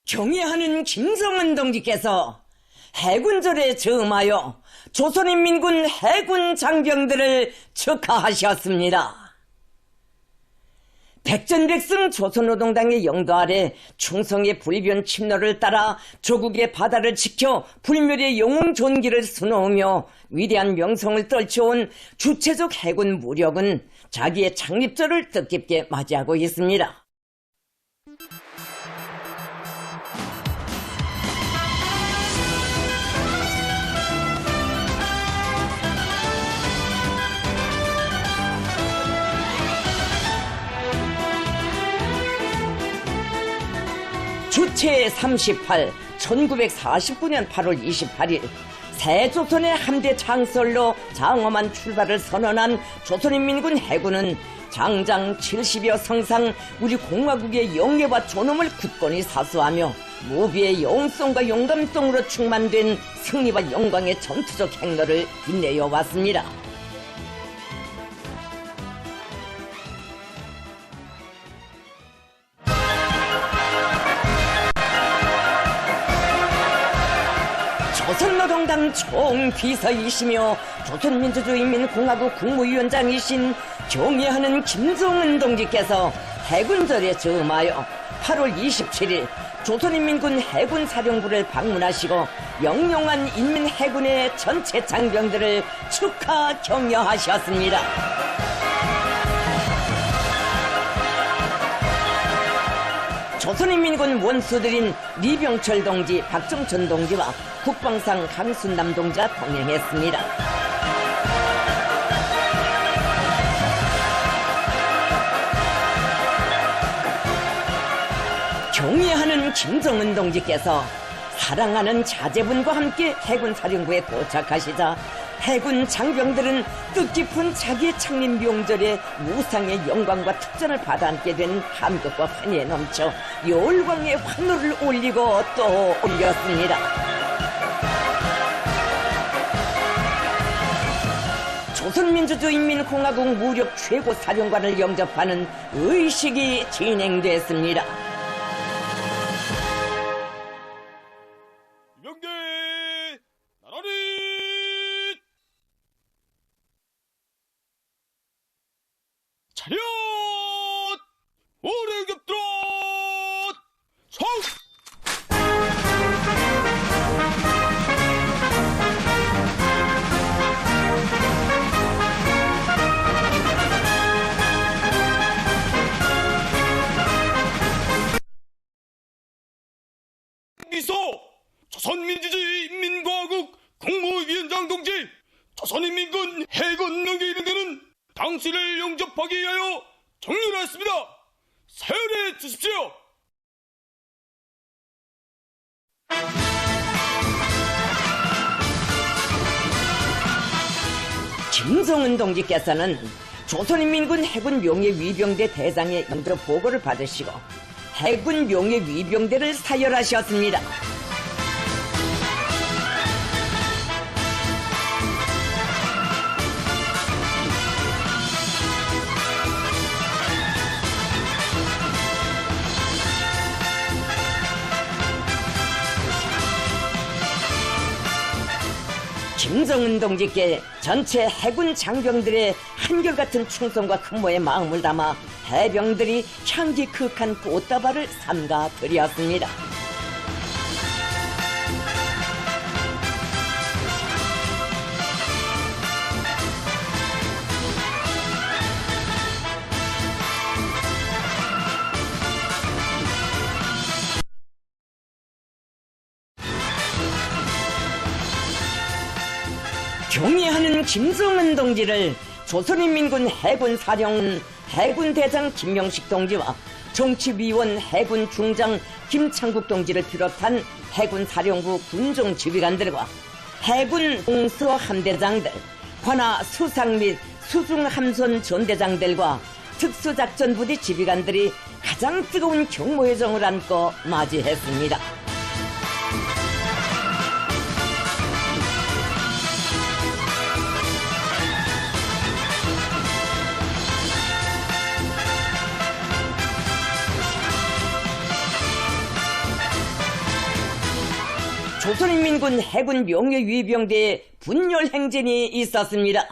경애하는 김정은 동지께서 해군절에 저음하여 조선인민군 해군 장병들을 축하하셨습니다. 백전백승 조선노동당의 영도 아래 충성의 불변 침노를 따라 조국의 바다를 지켜 불멸의 영웅 존귀를 수놓으며 위대한 명성을 떨쳐온 주체적 해군 무력은 자기의 창립절을 뜻깊게 맞이하고 있습니다. 주체 38, 1949년 8월 28일 새조선의 함대 창설로 장엄한 출발을 선언한 조선인민군 해군은 장장 70여 성상 우리 공화국의 영예와 존엄을 굳건히 사수하며 무비의 영성과 용감성으로 충만된 승리와 영광의 전투적 행로를 빛내어 왔습니다. 조선노동당 총비서이시며 조선민주주의인민공화국 국무위원장이신 경애하는 김정은 동지께서 해군절에 저음하여 8월 27일 조선인민군 해군사령부를 방문하시고 영용한 인민해군의 전체 장병들을 축하 격려하셨습니다. 조선인민군 원수들인 리병철 동지, 박정천 동지와 국방상 강순남 동지가 동행했습니다. 경애하는 김정은 동지께서 사랑하는 자제분과 함께 해군사령부에 도착하시자 해군 장병들은 뜻깊은 자기의 창립 명절에 무상의 영광과 특전을 받아안게 된 감격과 환희에 넘쳐 열광의 환호를 올리고 또 올렸습니다. 조선민주주의인민공화국 무력 최고사령관을 영접하는 의식이 진행됐습니다. 명대 나라리 차렷 오래겹들어 성 미소 조선민주주의인민공화국 국무위원장 동지 조선인민군 해군능에 이르는 당신을 영접하기 위하여 정렬하였습니다. 사연해 주십시오. 김정은 동지께서는 조선인민군 해군 명예위병대 대장의 영도 보고를 받으시고 해군 명예위병대를 사열하셨습니다. 김정은 동지께 전체 해군 장병들의 한결같은 충성과 근모의 마음을 담아 해병들이 향기 크한 꽃다발을 삼가 드렸습니다. 경애하는 김정은 동지를 조선인민군 해군사령은 해군대장 김명식 동지와 정치위원 해군중장 김창국 동지를 비롯한 해군사령부 군종지휘관들과 해군 동서함대장들, 관하 수상 및 수중함선 전대장들과 특수작전부대 지휘관들이 가장 뜨거운 경모의 정을 안고 맞이했습니다. 조선인민군 해군 명예위병대의 분열 행진이 있었습니다.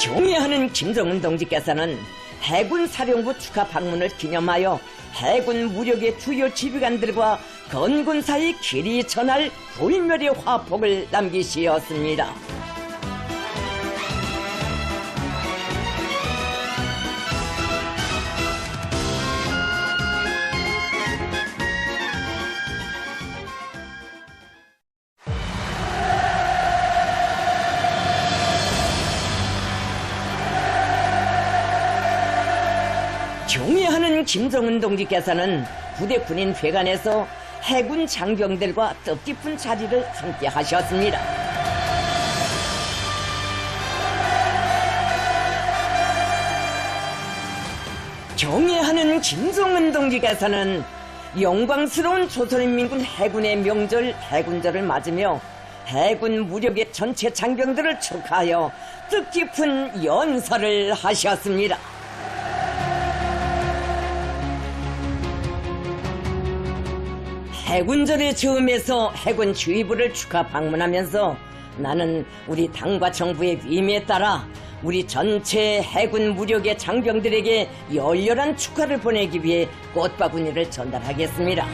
경애하는 김정은 동지께서는 해군 사령부 축하 방문을 기념하여 해군 무력의 주요 지휘관들과 건군 사이 길이 전할 불멸의 화폭을 남기시었습니다. 경애하는 김정은 동지께서는 부대 군인 회관에서 해군 장병들과 뜻깊은 자리를 함께 하셨습니다. 경애하는 김정은 동지께서는 영광스러운 조선인민군 해군의 명절 해군절을 맞으며 해군 무력의 전체 장병들을 축하하여 뜻깊은 연설을 하셨습니다. 해군절의 즈음에서 해군 지휘부를 축하 방문하면서 나는 우리 당과 정부의 위임에 따라 우리 전체 해군 무력의 장병들에게 열렬한 축하를 보내기 위해 꽃바구니를 전달하겠습니다.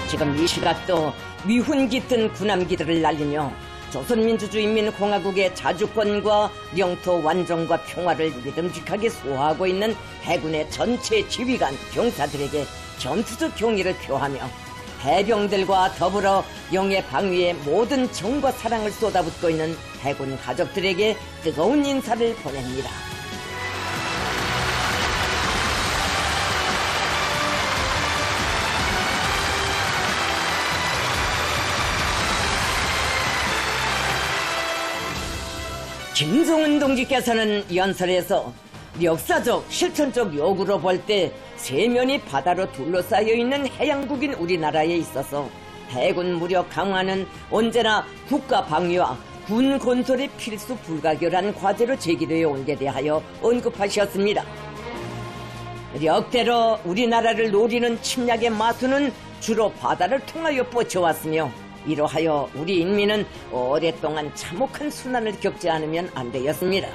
지금 이 시각도 미훈 깃든 군함기들을 날리며 조선민주주의인민공화국의 자주권과 영토 완전과 평화를 믿음직하게 수호하고 있는 해군의 전체 지휘관, 병사들에게 전투적 경의를 표하며 해병들과 더불어 영해 방위에 모든 정과 사랑을 쏟아붓고 있는 해군 가족들에게 뜨거운 인사를 보냅니다. 김정은 동지께서는 연설에서 역사적, 실천적 요구로 볼 때 세면이 바다로 둘러싸여 있는 해양국인 우리나라에 있어서 해군 무력 강화는 언제나 국가 방위와 군 건설의 필수 불가결한 과제로 제기되어 온 데 대하여 언급하셨습니다. 역대로 우리나라를 노리는 침략의 마수는 주로 바다를 통하여 뻗쳐왔으며 이로하여 우리 인민은 오랫동안 참혹한 순환을 겪지 않으면 안 되었습니다.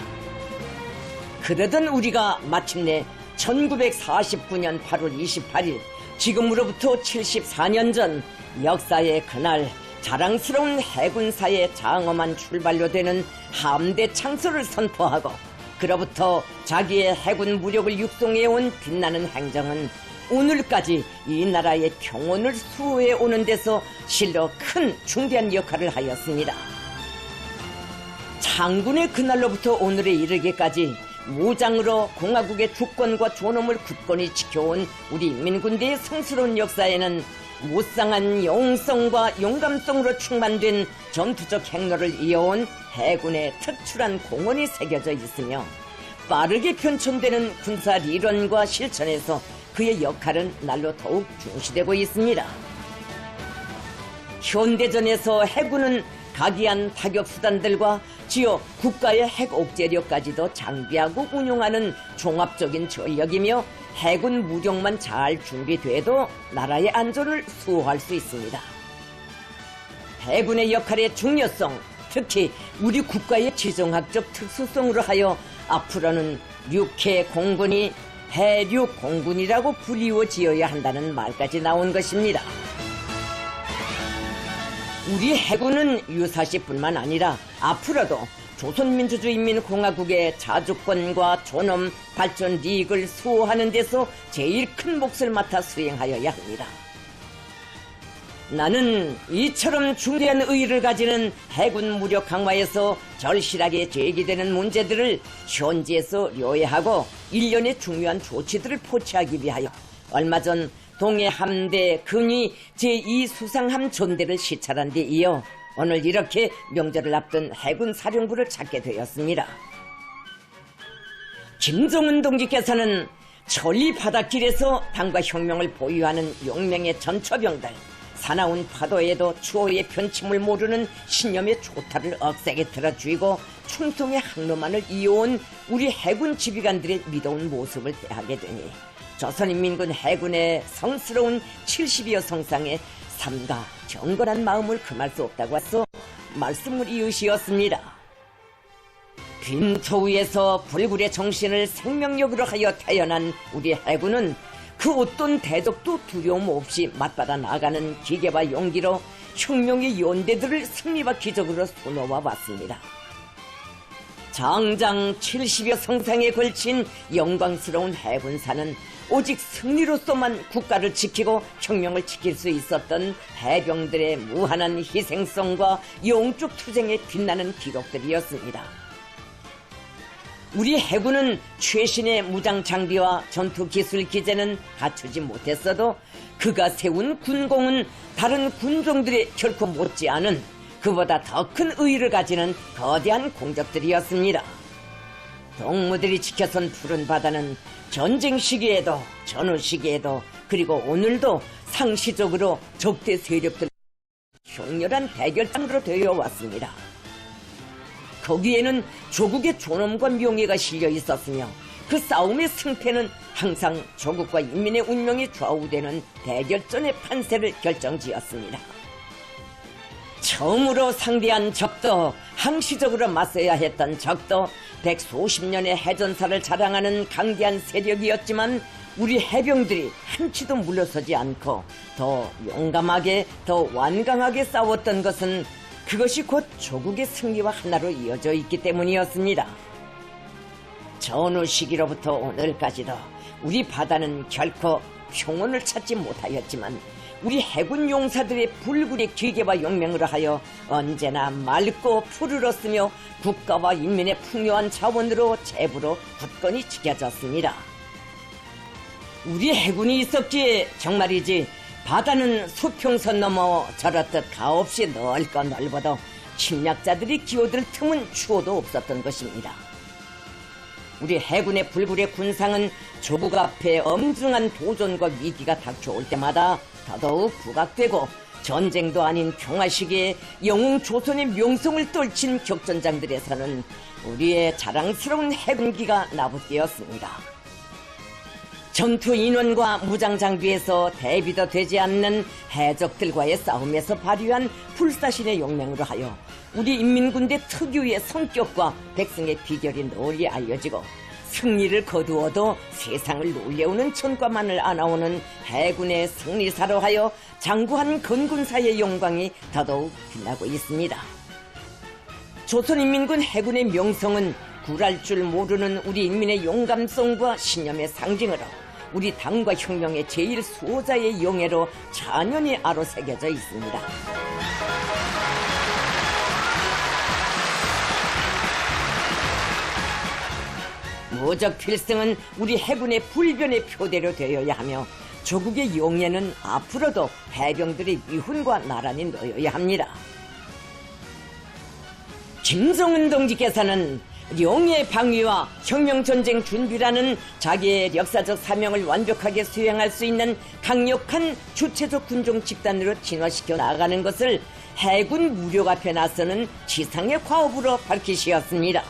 그러던 우리가 마침내 1949년 8월 28일, 지금으로부터 74년 전 역사의 그날 자랑스러운 해군사의 장엄한 출발로 되는 함대 창설을 선포하고 그로부터 자기의 해군 무력을 육성해온 빛나는 행정은 오늘까지 이 나라의 평온을 수호해 오는 데서 실로 큰 중대한 역할을 하였습니다. 창군의 그날로부터 오늘에 이르기까지 무장으로 공화국의 주권과 존엄을 굳건히 지켜온 우리 인민군대의 성스러운 역사에는 무쌍한 영웅성과 용감성으로 충만된 전투적 행로를 이어온 해군의 특출한 공헌이 새겨져 있으며 빠르게 변천되는 군사理論과 실천에서 그의 역할은 날로 더욱 중시되고 있습니다. 현대전에서 해군은 각이한 타격수단들과 지어 국가의 핵 억제력까지도 장비하고 운용하는 종합적인 전력이며 해군 무력만 잘 준비돼도 나라의 안전을 수호할 수 있습니다. 해군의 역할의 중요성, 특히 우리 국가의 지정학적 특수성으로 하여 앞으로는 육해 공군이 해륙 공군이라고 불리워 지어야 한다는 말까지 나온 것입니다. 우리 해군은 유사시뿐만 아니라 앞으로도 조선민주주의인민공화국의 자주권과 존엄, 발전 이익을 수호하는 데서 제일 큰 몫을 맡아 수행하여야 합니다. 나는 이처럼 중대한 의의를 가지는 해군 무력 강화에서 절실하게 제기되는 문제들을 현지에서 료해하고 일련의 중요한 조치들을 포착하기 위하여 얼마 전 동해 함대 근위 제2수상함 존대를 시찰한 데 이어 오늘 이렇게 명절을 앞둔 해군 사령부를 찾게 되었습니다. 김정은 동지께서는 천리 바닷길에서 당과 혁명을 보유하는 용맹의 전처병들, 사나운 파도에도 추호의 편침을 모르는 신념의 초타를 억세게 들어주이고 충성의 항로만을 이어온 우리 해군 지휘관들의 믿어온 모습을 대하게 되니 조선인민군 해군의 성스러운 70여 성상의 삼가 경건한 마음을 금할 수 없다고 해서 말씀을 이으시었습니다. 빈토 위에서 불굴의 정신을 생명력으로 하여 태어난 우리 해군은 그 어떤 대적도 두려움 없이 맞받아 나가는 기계와 용기로 혁명의 연대들을 승리와 기적으로 수놓아 왔습니다. 장장 70여 성상에 걸친 영광스러운 해군사는 오직 승리로서만 국가를 지키고 혁명을 지킬 수 있었던 해병들의 무한한 희생성과 영적 투쟁에 빛나는 기록들이었습니다. 우리 해군은 최신의 무장 장비와 전투 기술 기재는 갖추지 못했어도 그가 세운 군공은 다른 군종들이 결코 못지않은 그보다 더 큰 의의를 가지는 거대한 공적들이었습니다. 동무들이 지켜선 푸른 바다는 전쟁 시기에도 전후 시기에도 그리고 오늘도 상시적으로 적대 세력들 흉렬한 대결장으로 되어 왔습니다. 거기에는 조국의 존엄과 명예가 실려 있었으며 그 싸움의 승패는 항상 조국과 인민의 운명이 좌우되는 대결전의 판세를 결정지었습니다. 처음으로 상대한 적도, 항시적으로 맞서야 했던 적도 백수십 년의 해전사를 자랑하는 강대한 세력이었지만 우리 해병들이 한치도 물러서지 않고 더 용감하게, 더 완강하게 싸웠던 것은 그것이 곧 조국의 승리와 하나로 이어져 있기 때문이었습니다. 전후 시기로부터 오늘까지도 우리 바다는 결코 평온을 찾지 못하였지만 우리 해군 용사들의 불굴의 기계와 용맹으로 하여 언제나 맑고 푸르렀으며 국가와 인민의 풍요한 자원으로 제부로 굳건히 지켜졌습니다. 우리 해군이 있었기에 정말이지 바다는 수평선 넘어 저렇듯 가없이 넓고 넓어도 침략자들이 기어들 틈은 추워도 없었던 것입니다. 우리 해군의 불굴의 군상은 조국 앞에 엄중한 도전과 위기가 닥쳐올 때마다 더더욱 부각되고 전쟁도 아닌 평화 시기에 영웅 조선의 명성을 떨친 격전장들에서는 우리의 자랑스러운 해군기가 나부되었습니다. 전투 인원과 무장 장비에서 대비도 되지 않는 해적들과의 싸움에서 발휘한 불사신의 용맹으로 하여 우리 인민군대 특유의 성격과 백성의 비결이 널리 알려지고 승리를 거두어도 세상을 놀래우는 천과만을 안아오는 해군의 승리사로 하여 장구한 건군사의 영광이 더더욱 빛나고 있습니다. 조선인민군 해군의 명성은 굴할 줄 모르는 우리 인민의 용감성과 신념의 상징으로 우리 당과 혁명의 제일 수호자의 영예로 잔연히 아로새겨져 있습니다. 무적 필승은 우리 해군의 불변의 표대로 되어야 하며 조국의 영예는 앞으로도 해병들의 위훈과 나란히 놓여야 합니다. 김정은 동지께서는 영예 방위와 혁명전쟁 준비라는 자기의 역사적 사명을 완벽하게 수행할 수 있는 강력한 주체적 군종 집단으로 진화시켜 나가는 것을 해군 무력 앞에 나서는 지상의 과업으로 밝히시었습니다.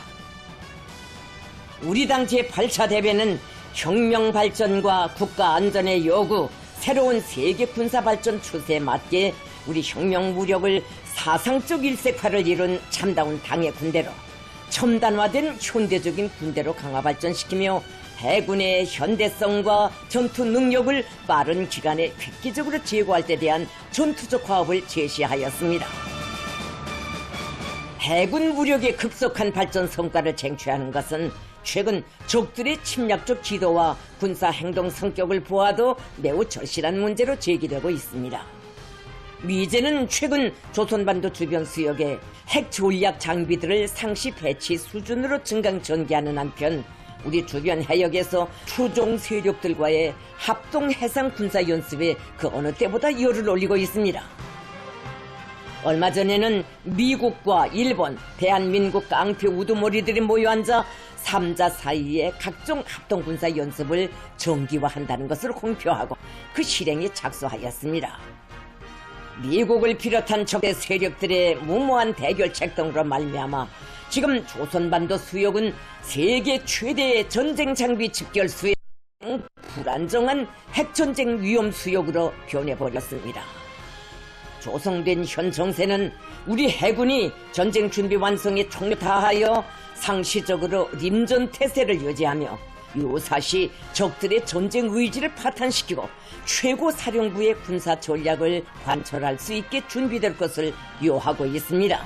우리 당 제8차 대회는 혁명 발전과 국가 안전의 요구, 새로운 세계 군사 발전 추세에 맞게 우리 혁명 무력을 사상적 일색화를 이룬 참다운 당의 군대로 첨단화된 현대적인 군대로 강화 발전시키며 해군의 현대성과 전투 능력을 빠른 기간에 획기적으로 제고할 때 대한 전투적 화합을 제시하였습니다. 해군 무력의 급속한 발전 성과를 쟁취하는 것은 최근 적들의 침략적 지도와 군사 행동 성격을 보아도 매우 절실한 문제로 제기되고 있습니다. 미제는 최근 조선반도 주변 수역에 핵 전략 장비들을 상시 배치 수준으로 증강 전개하는 한편 우리 주변 해역에서 추종 세력들과의 합동 해상 군사 연습에 그 어느 때보다 열을 올리고 있습니다. 얼마 전에는 미국과 일본, 대한민국 깡패 우두머리들이 모여 앉아 3자 사이에 각종 합동군사 연습을 정기화한다는 것을 공표하고 그 실행에 착수하였습니다. 미국을 비롯한 적대 세력들의 무모한 대결책 등으로 말미암아 지금 조선반도 수역은 세계 최대의 전쟁 장비 집결 수역, 불안정한 핵전쟁 위험 수역으로 변해버렸습니다. 조성된 현 정세는 우리 해군이 전쟁 준비 완성에 총력 다하여 상시적으로 림전 태세를 유지하며 유사시 적들의 전쟁 의지를 파탄시키고 최고 사령부의 군사 전략을 관철할 수 있게 준비될 것을 요하고 있습니다.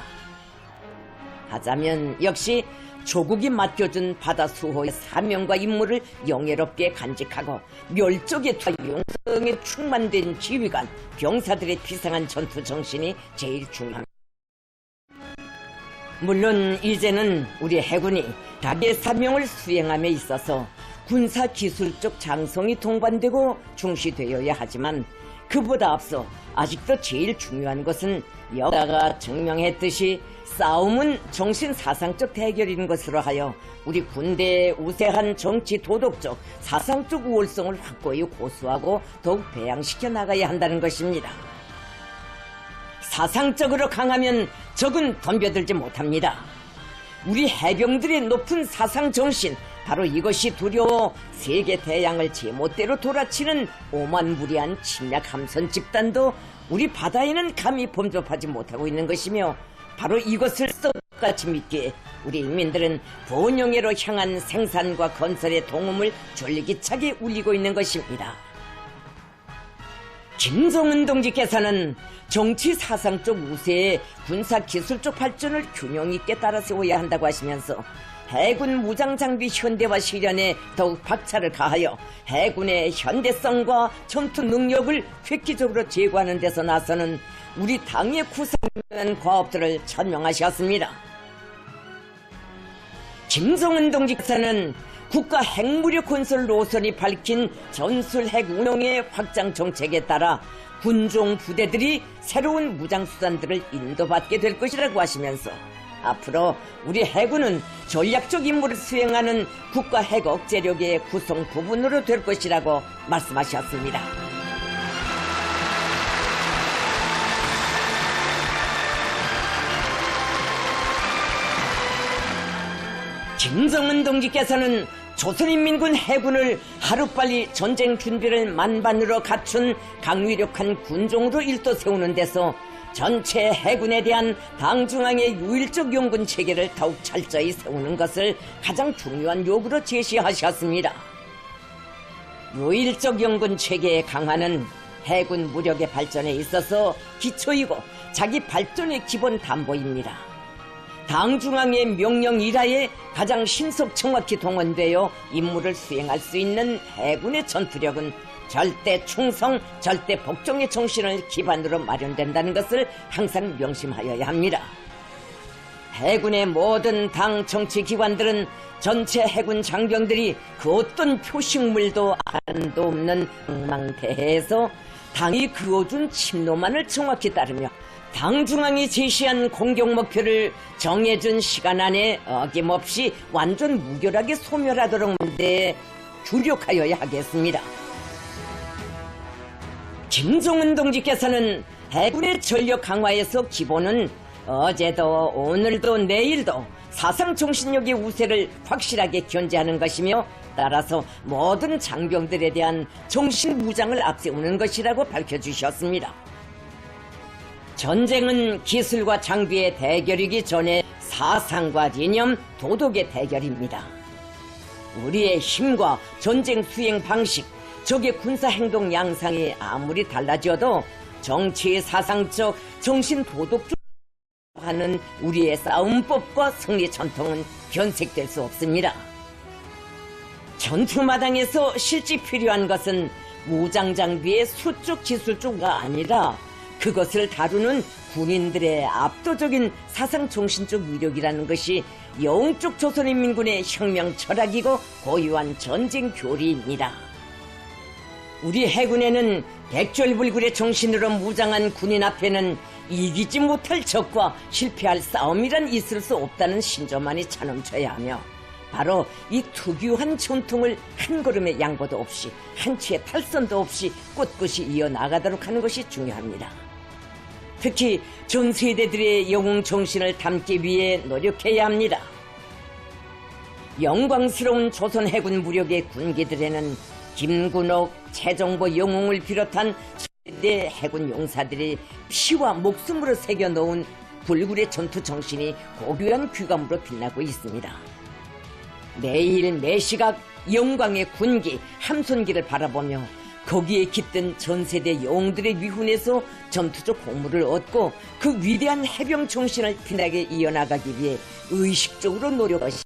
하자면 역시 조국이 맡겨준 바다 수호의 사명과 임무를 영예롭게 간직하고 멸족의 용성에 충만된 지휘관, 병사들의 비상한 전투 정신이 제일 중요합니다. 물론 이제는 우리 해군이 자기의 사명을 수행함에 있어서 군사기술적 장성이 동반되고 중시되어야 하지만 그보다 앞서 아직도 제일 중요한 것은 역사가 증명했듯이 싸움은 정신사상적 대결인 것으로 하여 우리 군대의 우세한 정치 도덕적 사상적 우월성을 확고히 고수하고 더욱 배양시켜 나가야 한다는 것입니다. 사상적으로 강하면 적은 덤벼들지 못합니다. 우리 해병들의 높은 사상정신, 바로 이것이 두려워 세계 대양을 제멋대로 돌아치는 오만무리한 침략 함선 집단도 우리 바다에는 감히 범접하지 못하고 있는 것이며 바로 이것을 똑같이 믿기에 우리 인민들은 번영회로 향한 생산과 건설의 동음을 졸기차게 울리고 있는 것입니다. 김정은 동지께서는 정치 사상적 우세에 군사 기술적 발전을 균형 있게 따라 세워야 한다고 하시면서 해군 무장 장비 현대화 실현에 더욱 박차를 가하여 해군의 현대성과 전투 능력을 획기적으로 제고하는 데서 나서는 우리 당의 구상한 과업들을 천명하셨습니다. 김정은 동지께서는 국가 핵무력 건설 노선이 밝힌 전술 핵 운용의 확장 정책에 따라 군종 부대들이 새로운 무장수단들을 인도받게 될 것이라고 하시면서 앞으로 우리 해군은 전략적 임무를 수행하는 국가 핵 억제력의 구성 부분으로 될 것이라고 말씀하셨습니다. 김정은 동지께서는 조선인민군 해군을 하루빨리 전쟁 준비를 만반으로 갖춘 강위력한 군종으로 일도 세우는 데서 전체 해군에 대한 당중앙의 유일적 용군 체계를 더욱 철저히 세우는 것을 가장 중요한 요구로 제시하셨습니다. 유일적 용군 체계의 강화는 해군 무력의 발전에 있어서 기초이고 자기 발전의 기본 담보입니다. 당중앙의 명령 일하에 가장 신속 정확히 동원되어 임무를 수행할 수 있는 해군의 전투력은 절대 충성, 절대 복종의 정신을 기반으로 마련된다는 것을 항상 명심하여야 합니다. 해군의 모든 당 정치기관들은 전체 해군 장병들이 그 어떤 표식물도 안도 없는 망대해에서 당이 그어둔 침노만을 정확히 따르며 당 중앙이 제시한 공격 목표를 정해준 시간 안에 어김없이 완전 무결하게 소멸하도록 만드에 주력하여야 하겠습니다. 김종은 동지께서는 해군의 전력 강화에서 기본은 어제도 오늘도 내일도 사상 정신력의 우세를 확실하게 견제하는 것이며 따라서 모든 장병들에 대한 정신 무장을 앞세우는 것이라고 밝혀주셨습니다. 전쟁은 기술과 장비의 대결이기 전에 사상과 이념, 도덕의 대결입니다. 우리의 힘과 전쟁 수행 방식, 적의 군사 행동 양상이 아무리 달라져도 정치 사상적, 정신 도덕적 하는 우리의 싸움법과 승리 전통은 변색될 수 없습니다. 전투마당에서 실제 필요한 것은 무장 장비의 수적 기술적가 아니라 그것을 다루는 군인들의 압도적인 사상 정신적 위력이라는 것이 영적 조선인민군의 혁명 철학이고 고유한 전쟁 교리입니다. 우리 해군에는 백절불굴의 정신으로 무장한 군인 앞에는 이기지 못할 적과 실패할 싸움이란 있을 수 없다는 신조만이 차넘쳐야 하며 바로 이 특유한 전통을 한 걸음의 양보도 없이 한 치의 탈선도 없이 꿋꿋이 이어나가도록 하는 것이 중요합니다. 특히 전 세대들의 영웅 정신을 담기 위해 노력해야 합니다. 영광스러운 조선 해군 무력의 군기들에는 김군옥, 최정보 영웅을 비롯한 내 해군 용사들이 피와 목숨으로 새겨놓은 불굴의 전투 정신이 고귀한 귀감으로 빛나고 있습니다. 매일 매시각 영광의 군기, 함선기를 바라보며 거기에 깃든 전세대 영웅들의 위훈에서 전투적 공물을 얻고 그 위대한 해병 정신을 피나게 이어나가기 위해 의식적으로 노력하시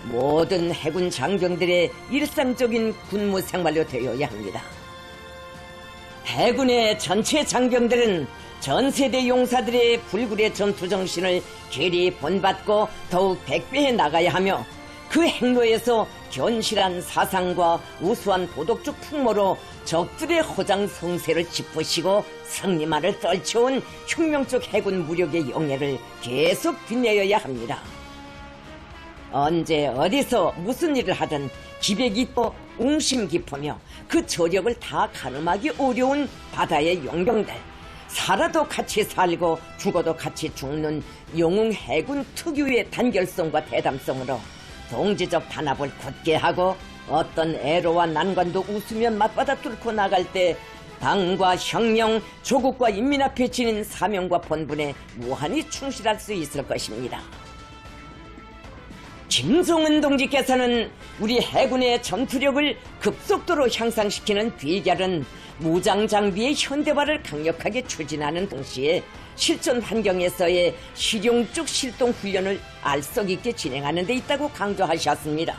모든 해군 장병들의 일상적인 군무 생활로 되어야 합니다. 해군의 전체 장병들은 전세대 용사들의 불굴의 전투 정신을 길이 본받고 더욱 백배해 나가야 하며 그 행로에서 견실한 사상과 우수한 도덕적 풍모로 적들의 허장 성세를 짚으시고 승리만을 떨쳐온 혁명적 해군 무력의 영예를 계속 빛내어야 합니다. 언제 어디서 무슨 일을 하든 기백 있고 웅심 깊으며 그 저력을 다 가늠하기 어려운 바다의 용병들, 살아도 같이 살고 죽어도 같이 죽는 영웅 해군 특유의 단결성과 대담성으로 동지적 단합을 굳게 하고 어떤 애로와 난관도 웃으며 맞받아 뚫고 나갈 때 당과 혁명, 조국과 인민 앞에 지닌 사명과 본분에 무한히 충실할 수 있을 것입니다. 김종은 동지께서는 우리 해군의 전투력을 급속도로 향상시키는 비결은 무장 장비의 현대화를 강력하게 추진하는 동시에 실전 환경에서의 실용적 실동 훈련을 알석 있게 진행하는 데 있다고 강조하셨습니다.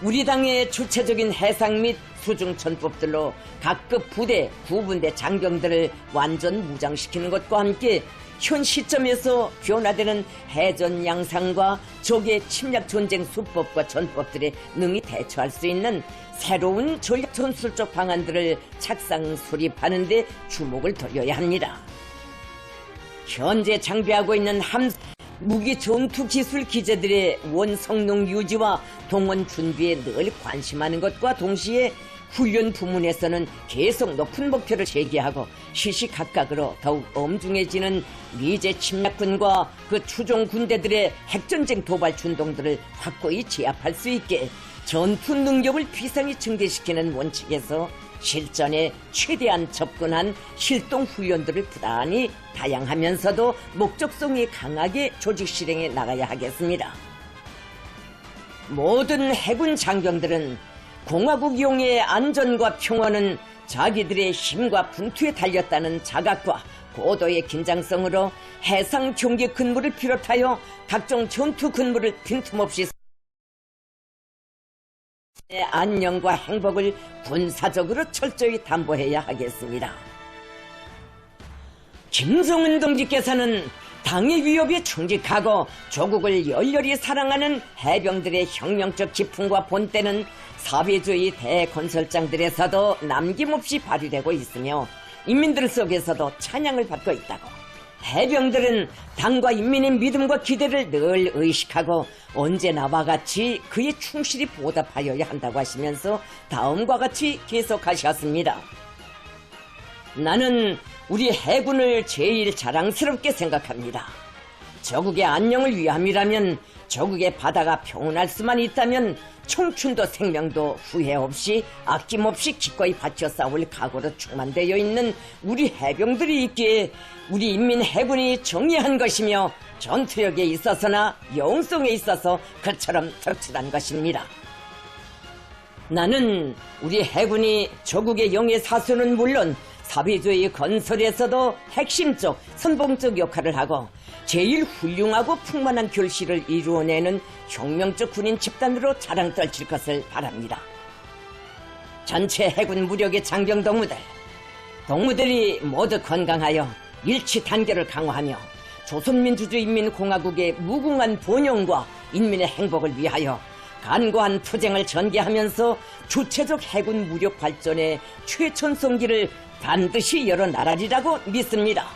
우리 당의 주체적인 해상 및 수중 전법들로 각급 부대, 구분대 장병들을 완전 무장시키는 것과 함께 현 시점에서 변화되는 해전 양상과 적의 침략 전쟁 수법과 전법들에 능히 대처할 수 있는 새로운 전략 전술적 방안들을 착상 수립하는 데 주목을 돌려야 합니다. 현재 장비하고 있는 무기 전투 기술 기재들의 원성능 유지와 동원 준비에 늘 관심하는 것과 동시에 훈련 부문에서는 계속 높은 목표를 제기하고 시시각각으로 더욱 엄중해지는 미제 침략군과 그 추종 군대들의 핵전쟁 도발 준동들을 확고히 제압할 수 있게 전투 능력을 비상히 증대시키는 원칙에서 실전에 최대한 접근한 실동 훈련들을 부단히 다양하면서도 목적성이 강하게 조직 실행해 나가야 하겠습니다. 모든 해군 장병들은 공화국용의 안전과 평화는 자기들의 힘과 분투에 달렸다는 자각과 고도의 긴장성으로 해상 경계 근무를 비롯하여 각종 전투 근무를 빈틈없이 안녕과 행복을 군사적으로 철저히 담보해야 하겠습니다. 김정은 동지께서는 당의 위협에 충직하고 조국을 열렬히 사랑하는 해병들의 혁명적 기풍과 본때는 사회주의 대건설장들에서도 남김없이 발휘되고 있으며 인민들 속에서도 찬양을 받고 있다고. 해병들은 당과 인민의 믿음과 기대를 늘 의식하고 언제나와 같이 그에 충실히 보답하여야 한다고 하시면서 다음과 같이 계속하셨습니다. 나는 우리 해군을 제일 자랑스럽게 생각합니다. 조국의 안녕을 위함이라면, 조국의 바다가 평온할 수만 있다면 청춘도 생명도 후회 없이 아낌없이 기꺼이 바쳐 싸울 각오로 충만되어 있는 우리 해병들이 있기에 우리 인민해군이 정의한 것이며 전투력에 있어서나 영성에 있어서 그처럼 덕출한 것입니다. 나는 우리 해군이 조국의 영의 사수는 물론 사회주의 건설에서도 핵심적, 선봉적 역할을 하고 제일 훌륭하고 풍만한 결실을 이루어내는 혁명적 군인 집단으로 자랑 떨칠 것을 바랍니다. 전체 해군 무력의 장병 동무들이 모두 건강하여 일치 단결을 강화하며 조선민주주의인민공화국의 무궁한 번영과 인민의 행복을 위하여 간과한 투쟁을 전개하면서 주체적 해군 무력 발전의 최전성기를 반드시 열어나가리라고 믿습니다.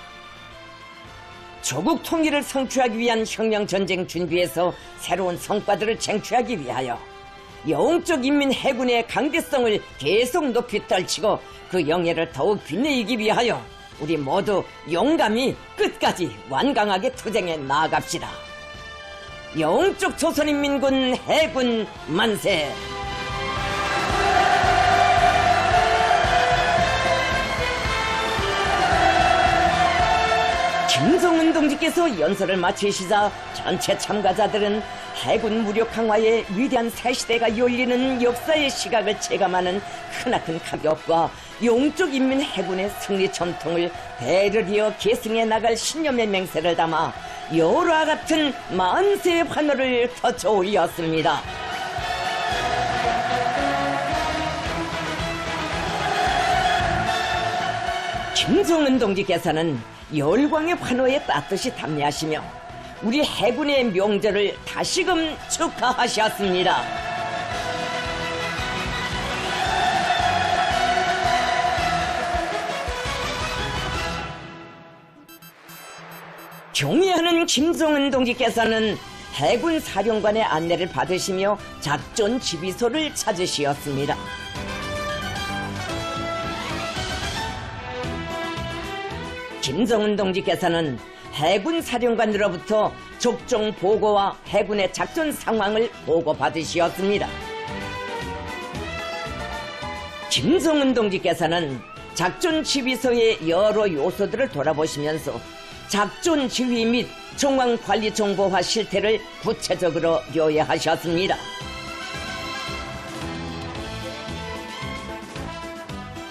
조국 통일을 성취하기 위한 혁명전쟁 준비에서 새로운 성과들을 쟁취하기 위하여 영적 인민 해군의 강대성을 계속 높이 떨치고 그 영예를 더욱 빛내기 위하여 우리 모두 용감히 끝까지 완강하게 투쟁해 나아갑시다. 영적 조선인민군 해군 만세! 김정은 동지께서 연설을 마치시자 전체 참가자들은 해군 무력 강화의 위대한 새 시대가 열리는 역사의 시각을 체감하는 크나큰 가격과 영적 인민 해군의 승리 전통을 대를 이어 계승해 나갈 신념의 맹세를 담아 여러와 같은 만세 환호를 터쳐 올렸습니다. 김정은 동지께서는 열광의 환호에 따뜻이 담례하시며 우리 해군의 명절을 다시금 축하하셨습니다. 경의하는 김정은 동지께서는 해군 사령관의 안내를 받으시며 작전 지휘소를 찾으시었습니다. 김정은 동지께서는 해군 사령관으로부터 적정 보고와 해군의 작전 상황을 보고받으시었습니다. 김정은 동지께서는 작전 지휘소의 여러 요소들을 돌아보시면서 작전 지휘 및 정황 관리 정보화 실태를 구체적으로 요약하셨습니다.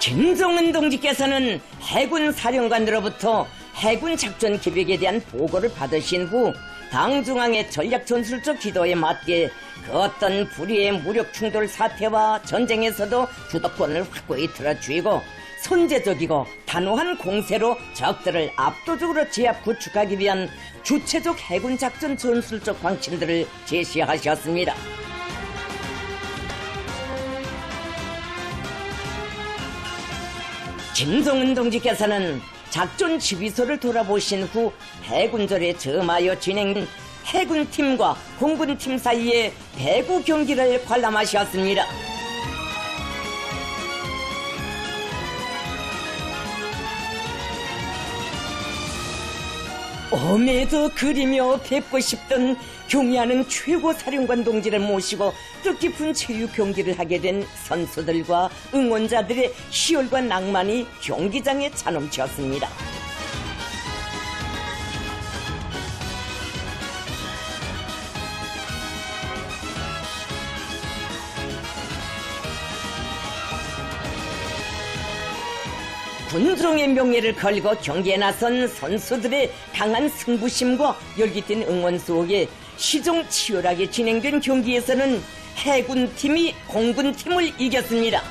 김정은 동지께서는 해군 사령관으로부터 해군 작전 계획에 대한 보고를 받으신 후 당중앙의 전략전술적 기도에 맞게 그 어떤 불의의 무력 충돌 사태와 전쟁에서도 주도권을 확고히 들어주이고 선제적이고 단호한 공세로 적들을 압도적으로 제압 구축하기 위한 주체적 해군 작전 전술적 방침들을 제시하셨습니다. 김정은 동지께서는 작전 지휘소를 돌아보신 후 해군절에 점하여 진행 해군팀과 공군팀 사이의 배구 경기를 관람하셨습니다. 엄에도 그리며 뵙고 싶던 경애하는 최고 사령관 동지를 모시고 뜻깊은 체육 경기를 하게 된 선수들과 응원자들의 희열과 낭만이 경기장에 차넘쳤습니다. 군종의 명예를 걸고 경기에 나선 선수들의 강한 승부심과 열기띤 응원 속에 시종 치열하게 진행된 경기에서는 해군팀이 공군팀을 이겼습니다.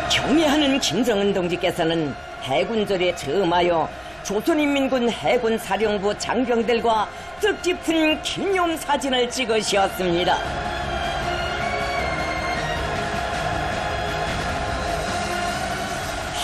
경애하는 김정은 동지께서는 해군절에 즈음하여 조선인민군 해군사령부 장병들과 뜻깊은 기념사진을 찍으셨습니다.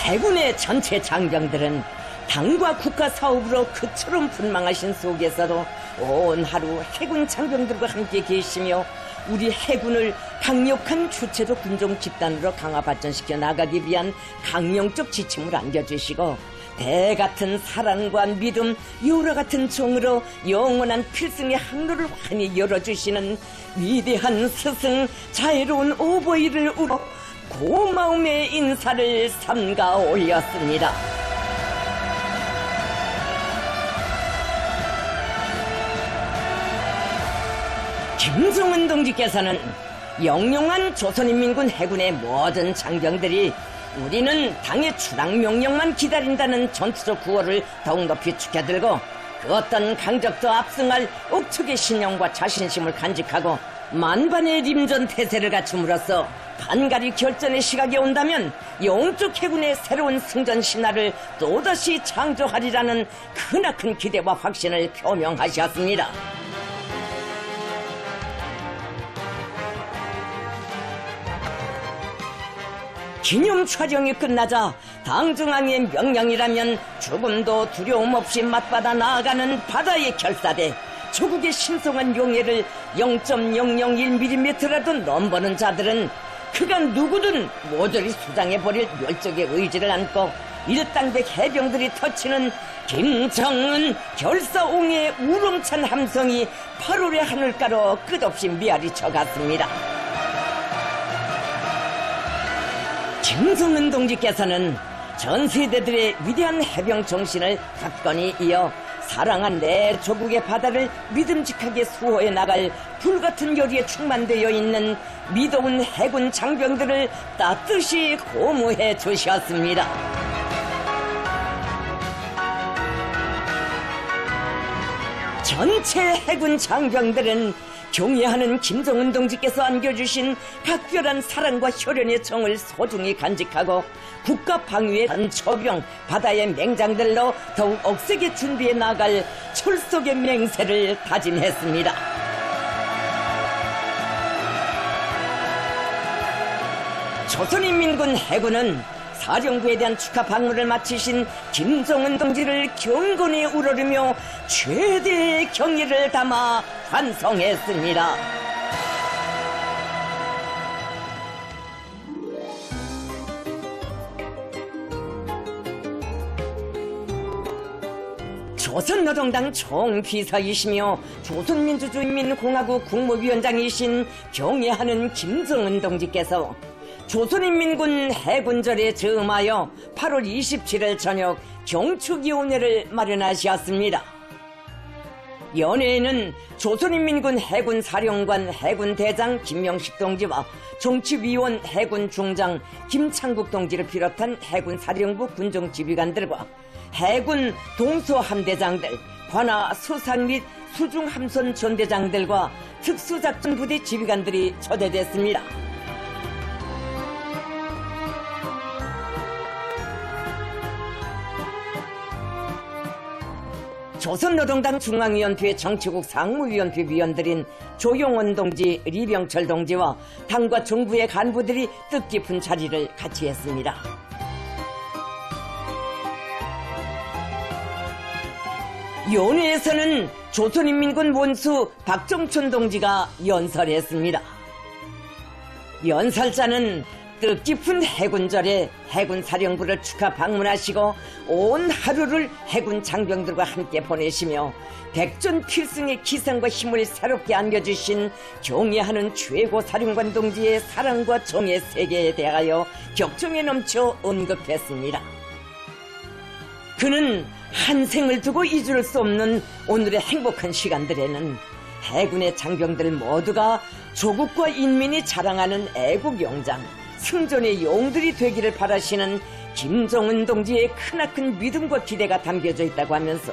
해군의 전체 장병들은 당과 국가 사업으로 그처럼 분망하신 속에서도 온 하루 해군 장병들과 함께 계시며 우리 해군을 강력한 주체도 군종 집단으로 강화 발전시켜 나가기 위한 강령적 지침을 안겨주시고 대같은 사랑과 믿음, 여러 같은 정으로 영원한 필승의 항로를 환히 열어주시는 위대한 스승 자애로운 오보이를 우러 고마움의 인사를 삼가 올렸습니다. 김정은 동지께서는 영영한 조선인민군 해군의 모든 장병들이 우리는 당의 출항 명령만 기다린다는 전투적 구호를 더욱 높이 축여들고 그 어떤 강적도 압승할 억척의 신념과 자신심을 간직하고 만반의 림전 태세를 갖춤으로써 반가리 결전의 시각이 온다면 영적 해군의 새로운 승전 신화를 또다시 창조하리라는 크나큰 기대와 확신을 표명하셨습니다. 기념 촬영이 끝나자 당중앙의 명령이라면 죽음도 두려움 없이 맞받아 나아가는 바다의 결사대, 조국의 신성한 용해를 0.001mm라도 넘보는 자들은 그간 누구든 모조리 수장해버릴 멸족의 의지를 안고 일당백 해병들이 터치는 김정은 결사옹의 우렁찬 함성이 8월의 하늘가로 끝없이 메아리 쳐갔습니다. 김정은 동지께서는 전 세대들의 위대한 해병 정신을 굳건히 이어 사랑한 내 조국의 바다를 믿음직하게 수호해 나갈 불같은 열의에 충만되어 있는 믿어온 해군 장병들을 따뜻이 고무해 주셨습니다. 전체 해군 장병들은 경애하는 김정은 동지께서 안겨주신 각별한 사랑과 혈연의 정을 소중히 간직하고 국가 방위의 단초병 바다의 맹장들로 더욱 억세게 준비해 나갈 철석의 맹세를 다짐했습니다. 조선인민군 해군은 사령부에 대한 축하 방문을 마치신 김정은 동지를 경건히 우러르며 최대의 경의를 담아 환송했습니다. 조선노동당 총비서이시며 조선민주주의인민공화국 국무위원장이신 경애하는 김정은 동지께서 조선인민군 해군절에 즈음하여 8월 27일 저녁 경축위원회를 마련하셨습니다. 연회에는 조선인민군 해군사령관 해군대장 김명식 동지와 정치위원 해군중장 김창국 동지를 비롯한 해군사령부 군정지휘관들과 해군 동소함대장들, 관하 수상 및 수중함선 전대장들과 특수작전부대 지휘관들이 초대됐습니다. 조선노동당 중앙위원회 정치국 상무위원회 위원들인 조용원 동지, 리병철 동지와 당과 정부의 간부들이 뜻깊은 자리를 같이 했습니다. 연회에서는 조선인민군 원수 박정춘 동지가 연설했습니다. 연설자는 뜻깊은 해군절에 해군 사령부를 축하 방문하시고 온 하루를 해군 장병들과 함께 보내시며 백전 필승의 기상과 힘을 새롭게 안겨주신 경애하는 최고 사령관 동지의 사랑과 정의 세계에 대하여 격정에 넘쳐 언급했습니다. 그는 한 생을 두고 잊을 수 없는 오늘의 행복한 시간들에는 해군의 장병들 모두가 조국과 인민이 자랑하는 애국 영장, 승전의 용들이 되기를 바라시는 김정은 동지의 크나큰 믿음과 기대가 담겨져 있다고 하면서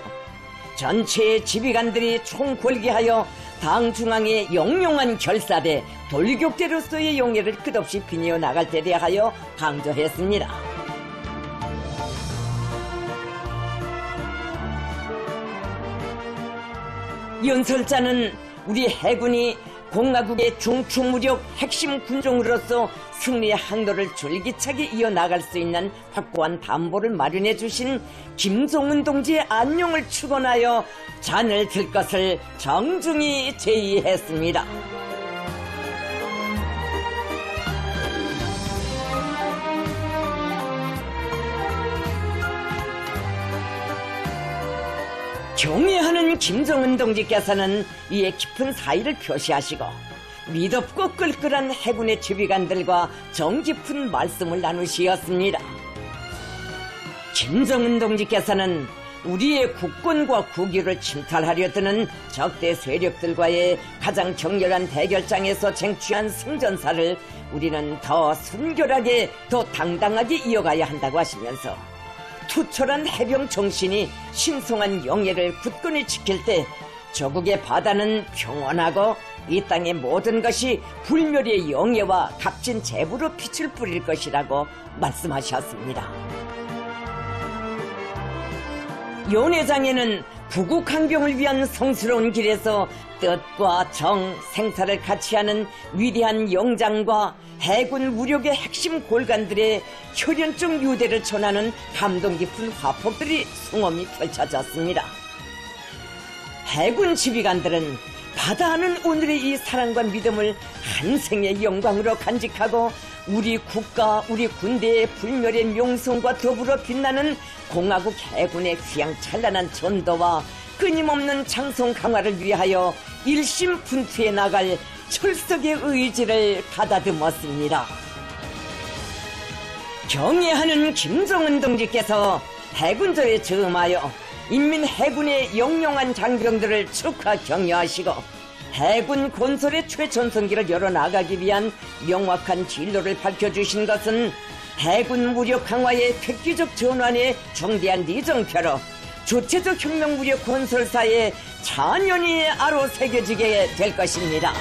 전체의 지휘관들이 총궐기하여 당 중앙의 영롱한 결사대 돌격대로서의 용예를 끝없이 빛내어 나갈 때 대하여 강조했습니다. 연설자는 우리 해군이 공화국의 중추무력 핵심 군종으로서 승리의 항로를 줄기차게 이어나갈 수 있는 확고한 담보를 마련해 주신 김정은 동지의 안녕을 축원하여 잔을 들 것을 정중히 제의했습니다. 경애하는 김정은 동지께서는 이에 깊은 사의를 표시하시고 미덥고 끌끌한 해군의 지휘관들과 정깊은 말씀을 나누시었습니다. 김정은 동지께서는 우리의 국권과 국위를 침탈하려 드는 적대 세력들과의 가장 격렬한 대결장에서 쟁취한 승전사를 우리는 더 순결하게, 더 당당하게 이어가야 한다고 하시면서 투철한 해병 정신이 신성한 영예를 굳건히 지킬 때 조국의 바다는 평온하고 이 땅의 모든 것이 불멸의 영예와 값진 재부로 빛을 뿌릴 것이라고 말씀하셨습니다. 연회장에는 부국항병을 위한 성스러운 길에서 뜻과 정, 생사를 같이 하는 위대한 영장과 해군 무력의 핵심 골간들의 혈연적 유대를 전하는 감동 깊은 화폭들이 숭엄히 펼쳐졌습니다. 해군 지휘관들은 바다하는 오늘의 이 사랑과 믿음을 한 생의 영광으로 간직하고 우리 국가, 우리 군대의 불멸의 명성과 더불어 빛나는 공화국 해군의 휘황찬란한 전도와 끊임없는 장성 강화를 위하여 일심분투해 나갈 철석의 의지를 가다듬었습니다. 경애하는 김정은 동지께서 해군절에 즈음하여 인민해군의 영롱한 장병들을 축하 격려하시고 해군 건설의 최전성기를 열어나가기 위한 명확한 진로를 밝혀주신 것은 해군 무력 강화의 획기적 전환의 정대한 리정표로 주체적 혁명 무력 건설사의 잔연히 아로 새겨지게 될 것입니다.